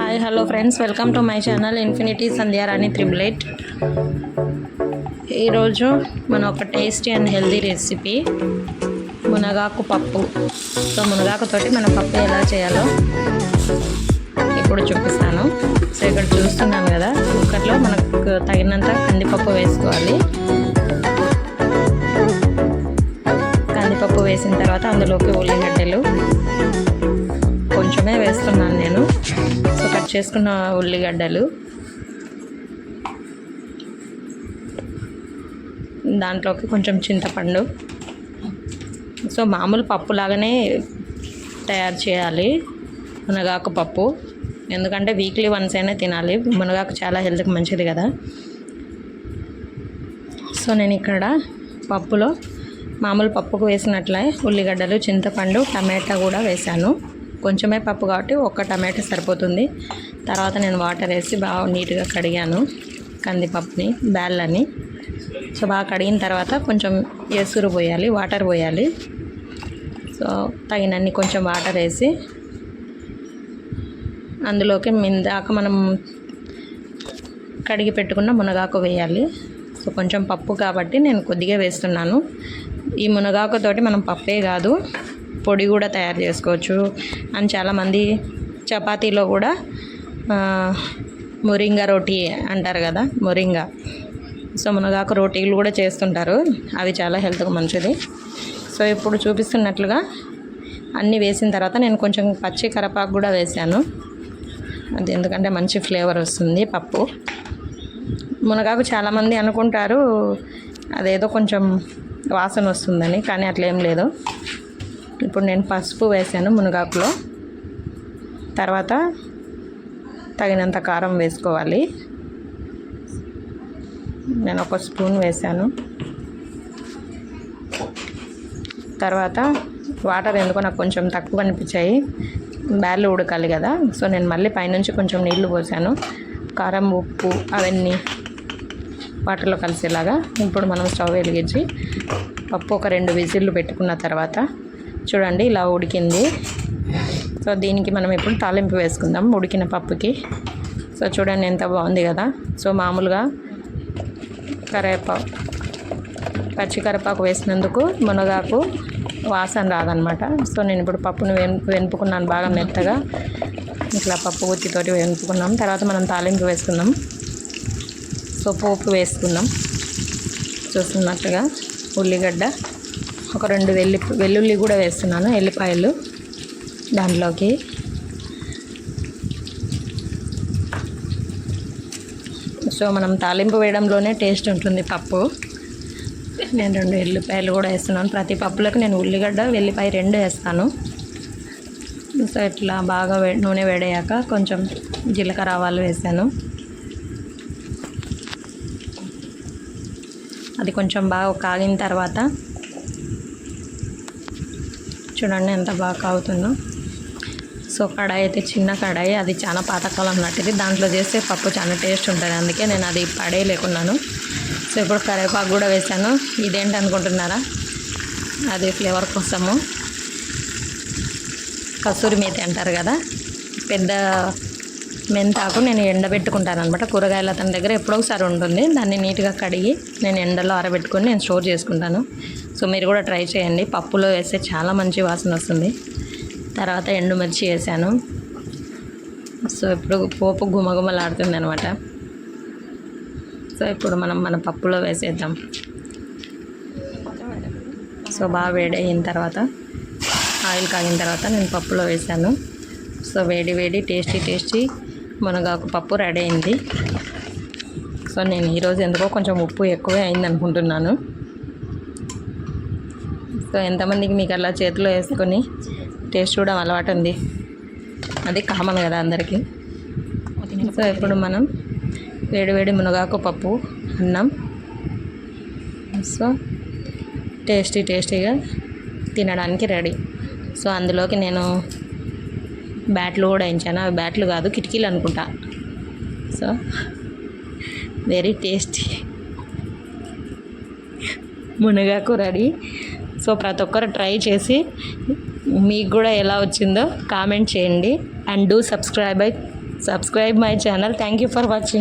Hi hello friends, welcome to my channel infinity Sandhyarani 888. ఈరోజు మన ఒక టేస్టీ అండ్ హెల్దీ రెసిపీ మునగాకు పప్పు. సో మునగాకుతోటి మన పప్పు ఎలా చేయాలో ఇప్పుడు చూపిస్తాను. సో ఇక్కడ చూస్తున్నాను కదా, కుక్కర్లో మనకు తగినంత కందిపప్పు వేసుకోవాలి. కందిపప్పు వేసిన తర్వాత అందులోకి ఉల్లిగడ్డలు కొంచెమే వేస్తున్నాను నేను. సో కట్ చేసుకున్న ఉల్లిగడ్డలు, దాంట్లోకి కొంచెం చింతపండు. సో మామూలు పప్పు లాగానే తయారు చేయాలి మునగాకు పప్పు, ఎందుకంటే వీక్లీ వన్స్ అయినా తినాలి. మునగాకు చాలా హెల్త్కి మంచిది కదా. సో నేను ఇక్కడ పప్పులో మామూలు పప్పుకు వేసినట్లే ఉల్లిగడ్డలు, చింతపండు, టమాటా కూడా వేసాను. కొంచెమే పప్పు కాబట్టి ఒక్క టమాటా సరిపోతుంది. తర్వాత నేను వాటర్ వేసి బాగా నీట్గా కడిగాను కందిపప్పుని, బ్యాళ్ళని. సో బాగా కడిగిన తర్వాత కొంచెం ఎసురు పోయాలి, వాటర్ పోయాలి. సో తగినన్ని కొంచెం వాటర్ వేసి అందులోకి ఇందాక మనం కడిగి పెట్టుకున్న మునగాకు వేయాలి. సో కొంచెం పప్పు కాబట్టి నేను కొద్దిగా వేస్తున్నాను. ఈ మునగాకుతోటి మనం పప్పే కాదు పొడి కూడా తయారు చేసుకోవచ్చు. అని చాలామంది చపాతీలో కూడా మొరింగా రోటీ అంటారు కదా, మొరింగా. సో మునగాకు రోటీలు కూడా చేస్తుంటారు, అవి చాలా హెల్త్కి మంచిది. సో ఇప్పుడు చూపిస్తున్నట్లుగా అన్నీ వేసిన తర్వాత నేను కొంచెం పచ్చి కరివేపాకు కూడా వేసాను. అది ఎందుకంటే మంచి ఫ్లేవర్ వస్తుంది పప్పు. మునగాకు చాలామంది అనుకుంటారు అదేదో కొంచెం వాసన వస్తుందని, కానీ అట్లేం లేదు. ఇప్పుడు నేను పసుపు వేసాను మునగాకులో. తర్వాత తగినంత కారం వేసుకోవాలి. నేను 1 స్పూన్ వేసాను. తర్వాత వాటర్ ఎందుకో నాకు కొంచెం తక్కువ అనిపించాయి, బ్యాళ్ళు ఉడకాలి కదా. సో నేను మళ్ళీ పైనుంచి కొంచెం నీళ్లు పోసాను. కారం, ఉప్పు అవన్నీ వాటర్లో కలిసేలాగా. ఇప్పుడు మనం స్టవ్ వెలిగించి పప్పు ఒక 2 విజిల్లు పెట్టుకున్న తర్వాత చూడండి ఇలా ఉడికింది. సో దీనికి మనం ఇప్పుడు తాలింపు వేసుకుందాం ఉడికిన పప్పుకి. సో చూడండి ఎంత బాగుంది కదా. సో మామూలుగా కరివేపాకు, పచ్చి కరివేపాకు వేసినందుకు మునగాకు వాసన రాదనమాట. సో నేను ఇప్పుడు పప్పును వెనుపుకున్నాను బాగా మెత్తగా. ఇట్లా పప్పు గుత్తితోటి వెనుపుకున్నాం. తర్వాత మనం తాలింపు వేసుకుందాం. సో పోపు వేసుకుందాం. చూస్తున్నట్టుగా ఉల్లిగడ్డ, ఒక 2 వెల్లుల్లి కూడా వేస్తున్నాను, ఎల్లిపాయలు దాంట్లోకి. సో మనం తాలింపు వేయడంలోనే టేస్ట్ ఉంటుంది పప్పు. నేను 2 ఎల్లిపాయలు కూడా వేస్తున్నాను. ప్రతి పప్పులకు నేను ఉల్లిగడ్డ, వెల్లిపాయ 2 వేస్తాను. సో ఇట్లా బాగా నూనె వేడయ్యాక కొంచెం జీలకర్ర, ఆవాలు వేసాను. అది కొంచెం బాగా కాగిన తర్వాత చూడండి ఎంత బాగా కాగుతుందో. సో కడాయి అయితే చిన్న కడాయి, అది చాలా పాతకాలం నాటిది. దాంట్లో చేస్తే పప్పు చాలా టేస్ట్ ఉంటుంది, అందుకే నేను అది పడేయలేకున్నాను. సో ఇప్పుడు కరివేపాకు కూడా వేసాను. ఇదేంటి అనుకుంటున్నారా, అది ఫ్లేవర్ కోసము. కసూరి మేతి అంటారు కదా, పెద్ద మెంతాకు నేను ఎండబెట్టుకుంటాను అనమాట. కూరగాయల తన దగ్గర ఎప్పుడో ఒకసారి ఉంటుంది. దాన్ని నీట్గా కడిగి నేను ఎండలో ఆరబెట్టుకొని నేను స్టోర్ చేసుకుంటాను. సో మీరు కూడా ట్రై చేయండి, పప్పులో వేస్తే చాలా మంచి వాసన వస్తుంది. తర్వాత ఎండుమిర్చి వేసాను. సో ఇప్పుడు పోపు గుమగుమలాడుతుంది అనమాట. సో ఇప్పుడు మనం మన పప్పులో వేసేద్దాం. సో బాగా వేడయిన తర్వాత, ఆయిల్ కాగిన తర్వాత నేను పప్పులో వేసాను. సో వేడి వేడి టేస్టీ మునగాకు పప్పు రెడీ అయింది. సో నేను ఈరోజు ఎందుకో కొంచెం ఉప్పు ఎక్కువే అయింది అనుకుంటున్నాను. సో ఎంతమందికి మీకు అలా చేతిలో వేసుకొని టేస్ట్ చూడడం అలవాటు ఉంది, అది కామన్ కదా అందరికీ. సో ఇప్పుడు మనం వేడి మునగాకు పప్పు అన్నం. సో టేస్టీగా తినడానికి రెడీ. సో అందులోకి నేను బ్యాట్లు కూడా వేయించాను. అవి బ్యాట్లు కాదు, కిటికీలు అనుకుంటా. సో వెరీ టేస్టీ మునగాకు రెడీ. సో ప్రతి ఒక్కరు ట్రై చేసి మీకు కూడా ఎలా వచ్చిందో కామెంట్ చేయండి and do subscribe my channel. Thank you for watching.